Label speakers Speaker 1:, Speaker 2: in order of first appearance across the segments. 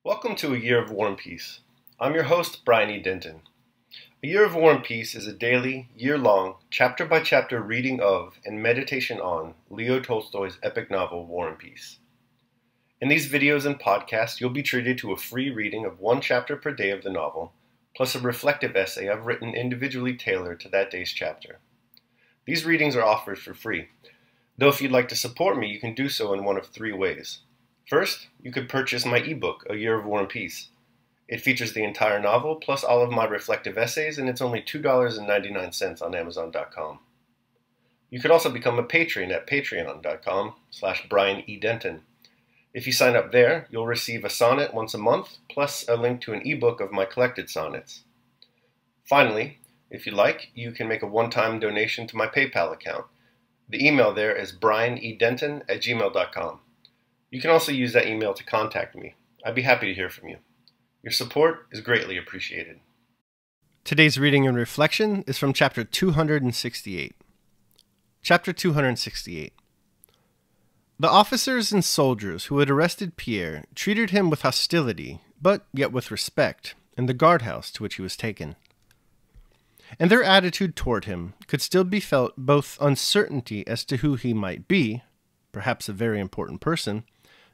Speaker 1: Welcome to A Year of War and Peace. I'm your host, Brian E. Denton. A Year of War and Peace is a daily, year-long, chapter-by-chapter reading of and meditation on Leo Tolstoy's epic novel, War and Peace. In these videos and podcasts, you'll be treated to a free reading of one chapter per day of the novel, plus a reflective essay I've written individually tailored to that day's chapter. These readings are offered for free, though if you'd like to support me, you can do so in one of three ways. First, you could purchase my ebook, A Year of War and Peace. It features the entire novel, plus all of my reflective essays, and it's only $2.99 on Amazon.com. You could also become a patron at patreon.com/BrianEDenton. If you sign up there, you'll receive a sonnet once a month, plus a link to an ebook of my collected sonnets. Finally, if you like, you can make a one-time donation to my PayPal account. The email there is brianedenton@gmail.com. You can also use that email to contact me. I'd be happy to hear from you. Your support is greatly appreciated. Today's reading and reflection is from chapter 268. Chapter 268. The officers and soldiers who had arrested Pierre treated him with hostility, but yet with respect, in the guardhouse to which he was taken. And their attitude toward him could still be felt both uncertainty as to who he might be, perhaps a very important person,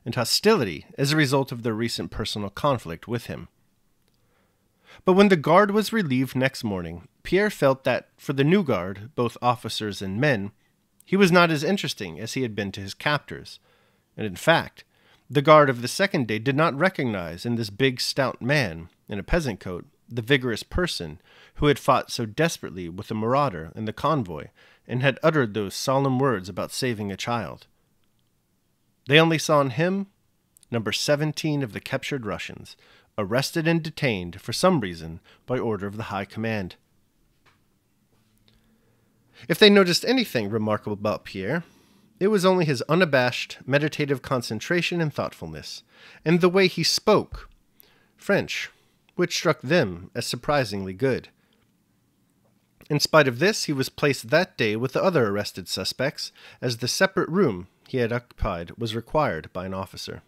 Speaker 1: and hostility as a result of their recent personal conflict with him. But when the guard was relieved next morning, Pierre felt that, for the new guard, both officers and men, he was not as interesting as he had been to his captors, and in fact, the guard of the second day did not recognize in this big, stout man, in a peasant coat, the vigorous person who had fought so desperately with the marauder and the convoy, and had uttered those solemn words about saving a child. They only saw in him number 17 of the captured Russians, arrested and detained for some reason by order of the High Command. If they noticed anything remarkable about Pierre, it was only his unabashed, meditative concentration and thoughtfulness, and the way he spoke French, which struck them as surprisingly good. In spite of this, he was placed that day with the other arrested suspects, as the separate room he had occupied was required by an officer.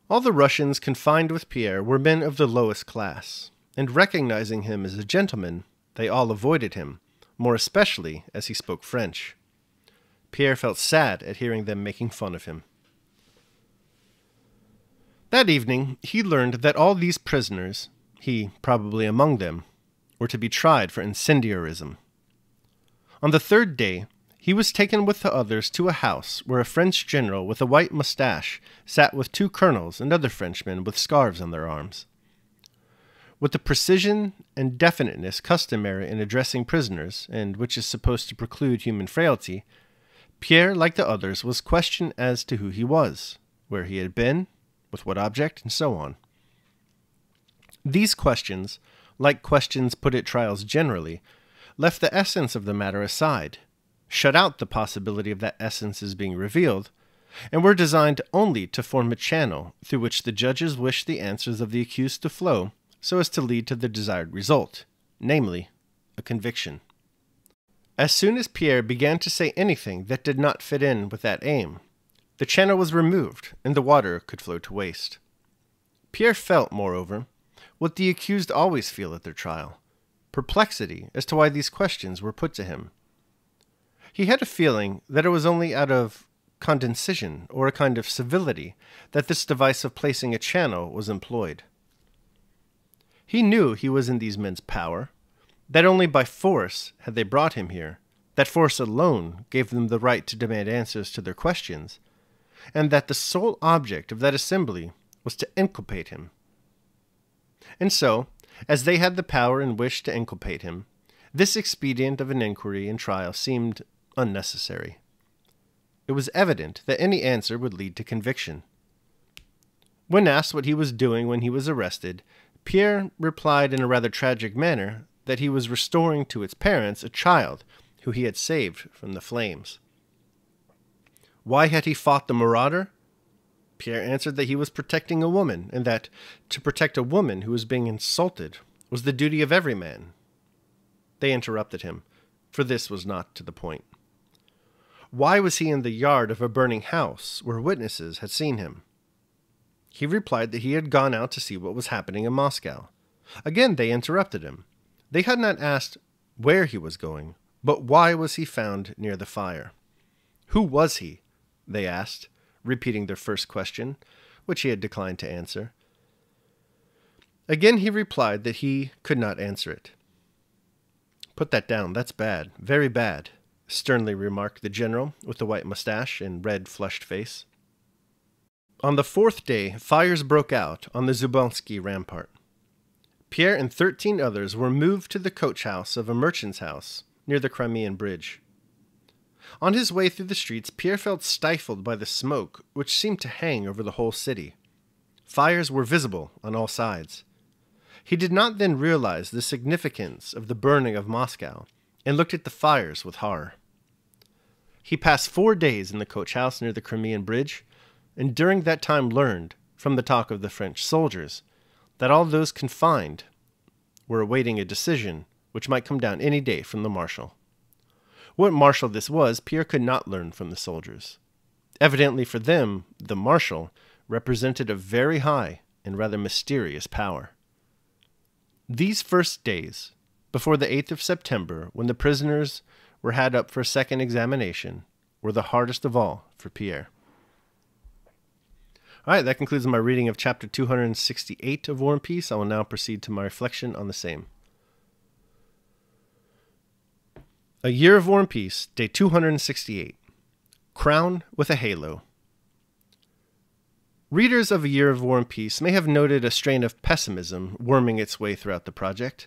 Speaker 1: All the Russians confined with Pierre were men of the lowest class, and recognizing him as a gentleman, they all avoided him, more especially as he spoke French. Pierre felt sad at hearing them making fun of him. That evening, he learned that all these prisoners, he probably among them, were to be tried for incendiarism. On the third day, he was taken with the others to a house where a French general with a white mustache sat with two colonels and other Frenchmen with scarves on their arms. With the precision and definiteness customary in addressing prisoners, and which is supposed to preclude human frailty, Pierre, like the others, was questioned as to who he was, where he had been, with what object, and so on. These questions, like questions put at trials generally, left the essence of the matter aside, shut out the possibility of that essence's being revealed, and were designed only to form a channel through which the judges wished the answers of the accused to flow so as to lead to the desired result, namely, a conviction. As soon as Pierre began to say anything that did not fit in with that aim, the channel was removed and the water could flow to waste. Pierre felt, moreover, what the accused always feel at their trial, perplexity as to why these questions were put to him. He had a feeling that it was only out of condescension or a kind of civility that this device of placing a channel was employed. He knew he was in these men's power, that only by force had they brought him here, that force alone gave them the right to demand answers to their questions, and that the sole object of that assembly was to inculpate him. And so, as they had the power and wished to inculpate him, this expedient of an inquiry and trial seemed unnecessary. It was evident that any answer would lead to conviction. When asked what he was doing when he was arrested, Pierre replied in a rather tragic manner that he was restoring to its parents a child who he had saved from the flames. Why had he fought the marauder? Pierre answered that he was protecting a woman, and that to protect a woman who was being insulted was the duty of every man. They interrupted him, for this was not to the point. Why was he in the yard of a burning house where witnesses had seen him? He replied that he had gone out to see what was happening in Moscow. Again they interrupted him. They had not asked where he was going, but why was he found near the fire? Who was he? They asked, repeating their first question, which he had declined to answer. Again he replied that he could not answer it. "Put that down, that's bad, very bad," sternly remarked the general with the white mustache and red, flushed face. On the fourth day, fires broke out on the Zubonsky rampart. Pierre and 13 others were moved to the coach house of a merchant's house near the Crimean Bridge. On his way through the streets, Pierre felt stifled by the smoke which seemed to hang over the whole city. Fires were visible on all sides. He did not then realize the significance of the burning of Moscow and looked at the fires with horror. He passed 4 days in the coach house near the Crimean Bridge, and during that time learned, from the talk of the French soldiers, that all those confined were awaiting a decision which might come down any day from the marshal. What marshal this was, Pierre could not learn from the soldiers. Evidently for them, the marshal represented a very high and rather mysterious power. These first days, before the 8th of September, when the prisoners were had up for a second examination, were the hardest of all for Pierre. All right, that concludes my reading of chapter 268 of War and Peace. I will now proceed to my reflection on the same. A Year of War and Peace, day 268. Crown with a Halo. Readers of A Year of War and Peace may have noted a strain of pessimism worming its way throughout the project.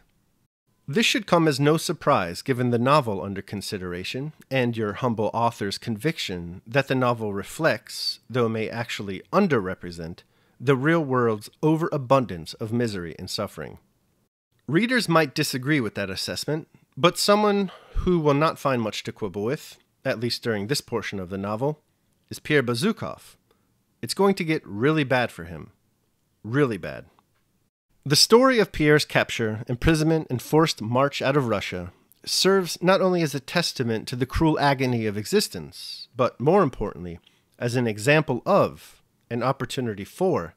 Speaker 1: This should come as no surprise given the novel under consideration and your humble author's conviction that the novel reflects, though may actually underrepresent, the real world's overabundance of misery and suffering. Readers might disagree with that assessment, but someone who will not find much to quibble with, at least during this portion of the novel, is Pierre Bezukhov. It's going to get really bad for him. Really bad. The story of Pierre's capture, imprisonment, and forced march out of Russia serves not only as a testament to the cruel agony of existence, but more importantly, as an example of, an opportunity for,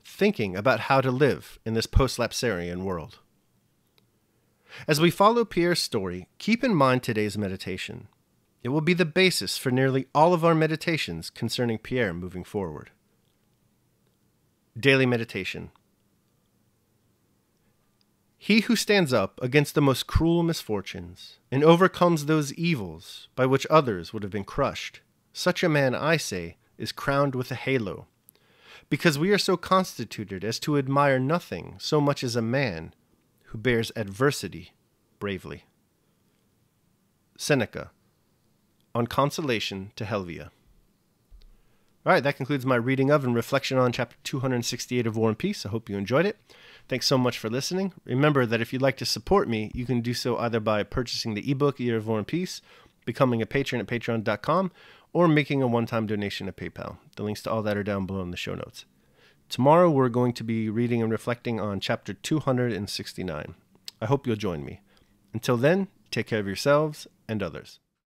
Speaker 1: thinking about how to live in this post-lapsarian world. As we follow Pierre's story, keep in mind today's meditation. It will be the basis for nearly all of our meditations concerning Pierre moving forward. Daily meditation. He who stands up against the most cruel misfortunes and overcomes those evils by which others would have been crushed, such a man, I say, is crowned with a halo, because we are so constituted as to admire nothing so much as a man who bears adversity bravely. Seneca, On Consolation to Helvia. All right, that concludes my reading of and reflection on chapter 268 of War and Peace. I hope you enjoyed it. Thanks so much for listening. Remember that if you'd like to support me, you can do so either by purchasing the ebook, Year of War and Peace, becoming a patron at patreon.com, or making a one-time donation at PayPal. The links to all that are down below in the show notes. Tomorrow, we're going to be reading and reflecting on chapter 269. I hope you'll join me. Until then, take care of yourselves and others.